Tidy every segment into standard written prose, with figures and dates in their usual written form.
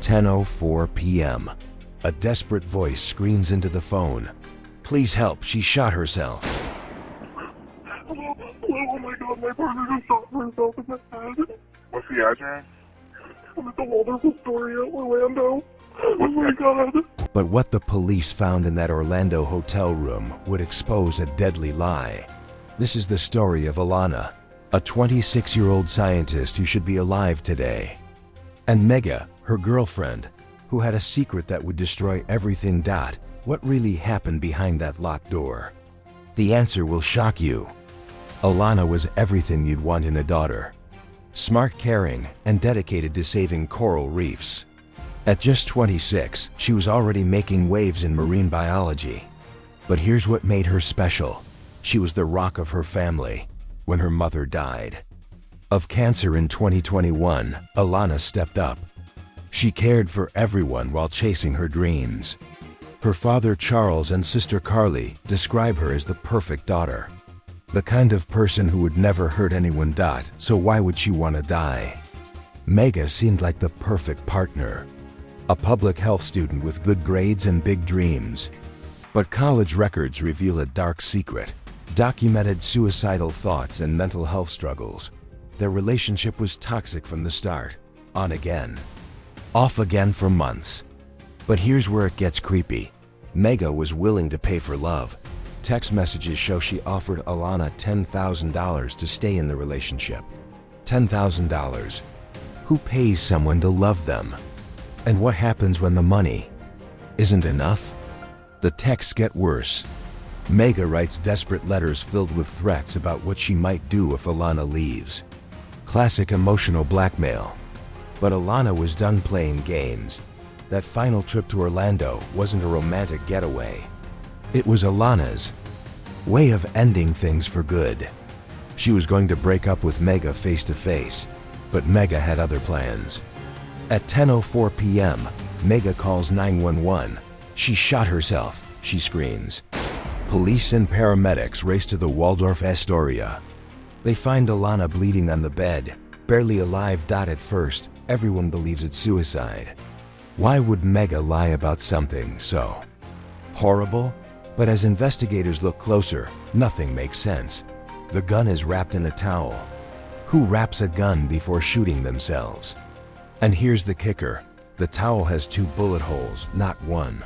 10:04 p.m. A desperate voice screams into the phone. Please help, she shot herself. Hello, oh my god, my partner just shot herself in the head. What's the address? I'm at the Waldorf Astoria, Orlando. Oh my god. But what the police found in that Orlando hotel room would expose a deadly lie. This is the story of Alana, a 26-year-old scientist who should be alive today. And Mega, her girlfriend, who had a secret that would destroy everything. What really happened behind that locked door? The answer will shock you. Alana was everything you'd want in a daughter. Smart, caring, and dedicated to saving coral reefs. At just 26, she was already making waves in marine biology. But here's what made her special. She was the rock of her family when her mother died. Of cancer in 2021, Alana stepped up. She cared for everyone while chasing her dreams. Her father Charles and sister Carly describe her as the perfect daughter. The kind of person who would never hurt anyone. So why would she want to die? Mega seemed like the perfect partner. A public health student with good grades and big dreams. But college records reveal a dark secret. Documented suicidal thoughts and mental health struggles. Their relationship was toxic from the start. On again. Off again for months. But here's where it gets creepy. Mega was willing to pay for love. Text messages show she offered Alana $10,000 to stay in the relationship. $10,000. Who pays someone to love them? And what happens when the money isn't enough? The texts get worse. Mega writes desperate letters filled with threats about what she might do if Alana leaves. Classic emotional blackmail. But Alana was done playing games. That final trip to Orlando wasn't a romantic getaway. It was Alana's way of ending things for good. She was going to break up with Mega face to face, but Mega had other plans. At 10:04 p.m., Mega calls 911. She shot herself, she screams. Police and paramedics race to the Waldorf Astoria. They find Alana bleeding on the bed, barely alive. At first, everyone believes it's suicide. Why would Mega lie about something so horrible? But as investigators look closer, nothing makes sense. The gun is wrapped in a towel. Who wraps a gun before shooting themselves? And here's the kicker. The towel has 2 bullet holes, not 1.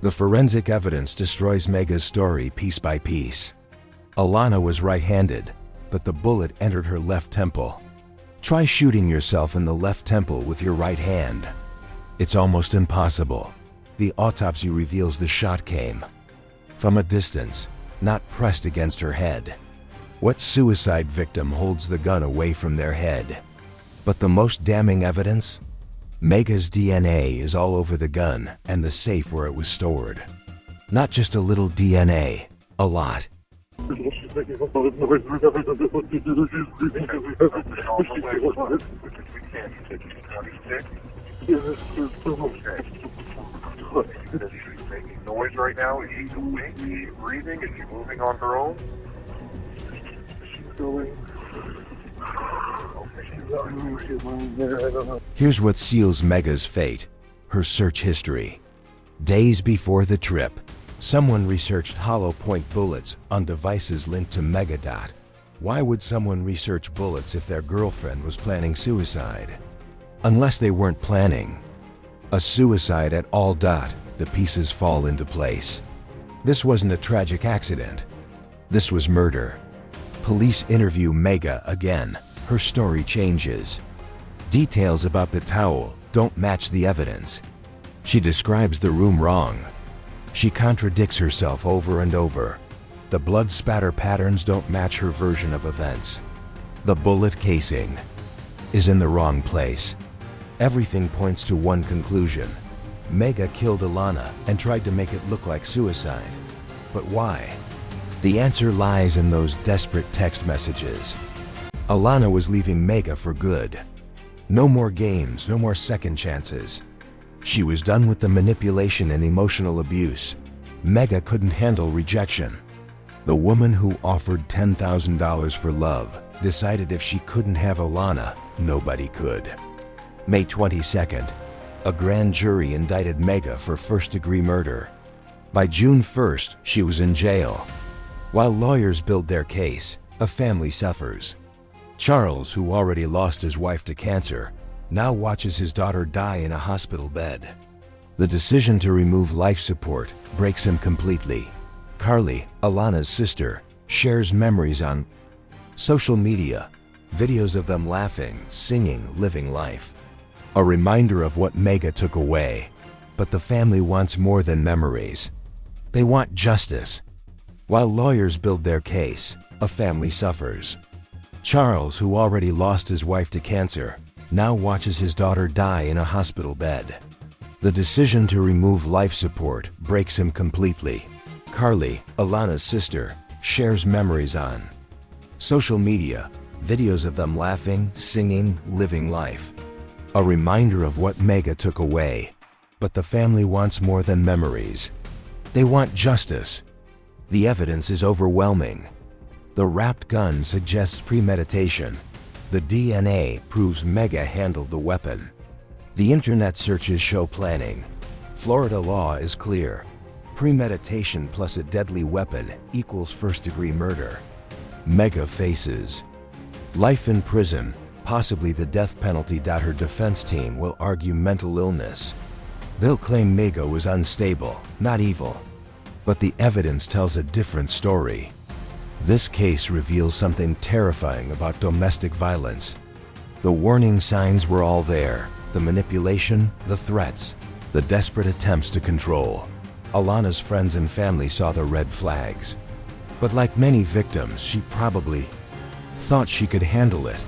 The forensic evidence destroys Mega's story piece by piece. Alana was right-handed, but the bullet entered her left temple. Try shooting yourself in the left temple with your right hand. It's almost impossible. The autopsy reveals the shot came from a distance, not pressed against her head. What suicide victim holds the gun away from their head? But the most damning evidence? Mega's DNA is all over the gun and the safe where it was stored. Not just a little DNA, a lot. Is she making noise right now? Is she awake? Is she breathing? Is she moving on her own? She's going. Here's what seals Mega's fate, her search history. Days before the trip, someone researched hollow point bullets on devices linked to Mega. Why would someone research bullets if their girlfriend was planning suicide? Unless they weren't planning a suicide at all. The pieces fall into place. This wasn't a tragic accident. This was murder. Police interview Mega again. Her story changes. Details about the towel don't match the evidence. She describes the room wrong. She contradicts herself over and over. The blood spatter patterns don't match her version of events. The bullet casing is in the wrong place. Everything points to one conclusion. Mega killed Alana and tried to make it look like suicide. But why? The answer lies in those desperate text messages. Alana was leaving Mega for good. No more games, no more second chances. She was done with the manipulation and emotional abuse. Mega couldn't handle rejection. The woman who offered $10,000 for love decided if she couldn't have Alana, nobody could. May 22nd, a grand jury indicted Mega for first-degree murder. By June 1st, she was in jail. While lawyers build their case, a family suffers. Charles, who already lost his wife to cancer, now watches his daughter die in a hospital bed. The decision to remove life support breaks him completely. Carly, Alana's sister, shares memories on social media, videos of them laughing, singing, living life. A reminder of what Mega took away. But the family wants more than memories. They want justice. While lawyers build their case, a family suffers. Charles, who already lost his wife to cancer, now watches his daughter die in a hospital bed. The decision to remove life support breaks him completely. Carly, Alana's sister, shares memories on social media, videos of them laughing, singing, living life. A reminder of what Mega took away. But the family wants more than memories. They want justice. The evidence is overwhelming. The wrapped gun suggests premeditation. The DNA proves Mega handled the weapon. The internet searches show planning. Florida law is clear. Premeditation plus a deadly weapon equals first-degree murder. Mega faces life in prison, possibly the death penalty. Her defense team will argue mental illness. They'll claim Mega was unstable, not evil. But the evidence tells a different story. This case reveals something terrifying about domestic violence. The warning signs were all there. The manipulation, the threats, the desperate attempts to control. Alana's friends and family saw the red flags. But like many victims, she probably thought she could handle it.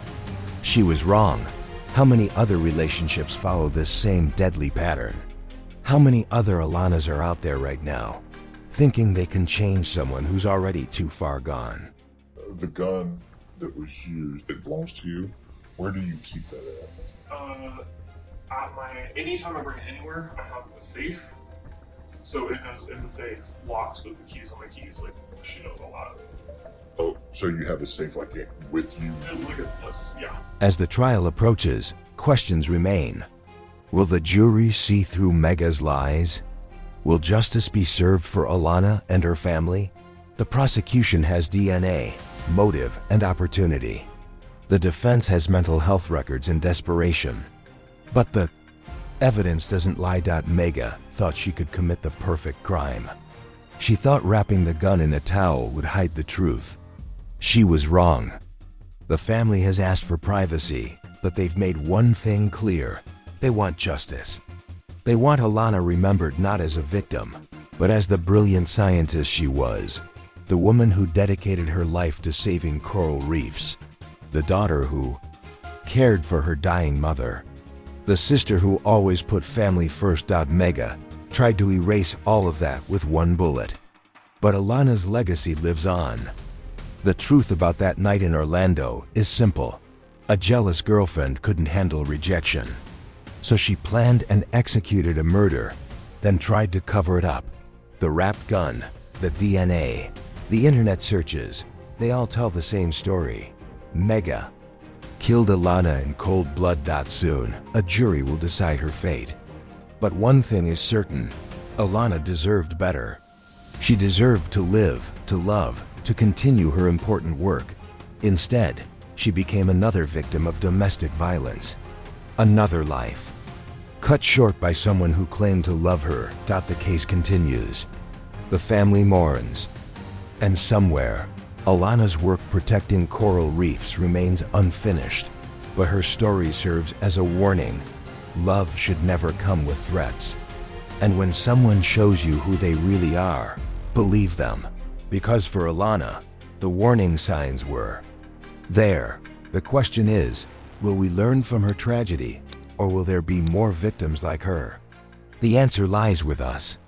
She was wrong. How many other relationships follow this same deadly pattern? How many other Alanas are out there right now, thinking they can change someone who's already too far gone? The gun that was used, it belongs to you. Where do you keep that at? Anytime I bring it anywhere, I have a safe. So it goes in the safe, locked with the keys on my keys. Like, she knows all about it. Oh, so you have a safe like it with you? And look at this, yeah. As the trial approaches, questions remain. Will the jury see through Mega's lies? Will justice be served for Alana and her family? The prosecution has DNA, motive, and opportunity. The defense has mental health records and desperation. But the evidence doesn't lie. Mega thought she could commit the perfect crime. She thought wrapping the gun in a towel would hide the truth. She was wrong. The family has asked for privacy, but they've made one thing clear. They want justice. They want Alana remembered not as a victim, but as the brilliant scientist she was. The woman who dedicated her life to saving coral reefs. The daughter who cared for her dying mother. The sister who always put family first. Mega tried to erase all of that with one bullet. But Alana's legacy lives on. The truth about that night in Orlando is simple. A jealous girlfriend couldn't handle rejection. So she planned and executed a murder, then tried to cover it up. The wrapped gun, the DNA, the internet searches, they all tell the same story. Mega killed Alana in cold blood. Soon, a jury will decide her fate. But one thing is certain, Alana deserved better. She deserved to live, to love, to continue her important work. Instead, she became another victim of domestic violence. Another life. Cut short by someone who claimed to love her. The case continues. The family mourns. And somewhere, Alana's work protecting coral reefs remains unfinished. But her story serves as a warning. Love should never come with threats. And when someone shows you who they really are, believe them. Because for Alana, the warning signs were there. The question is, will we learn from her tragedy, or will there be more victims like her? The answer lies with us.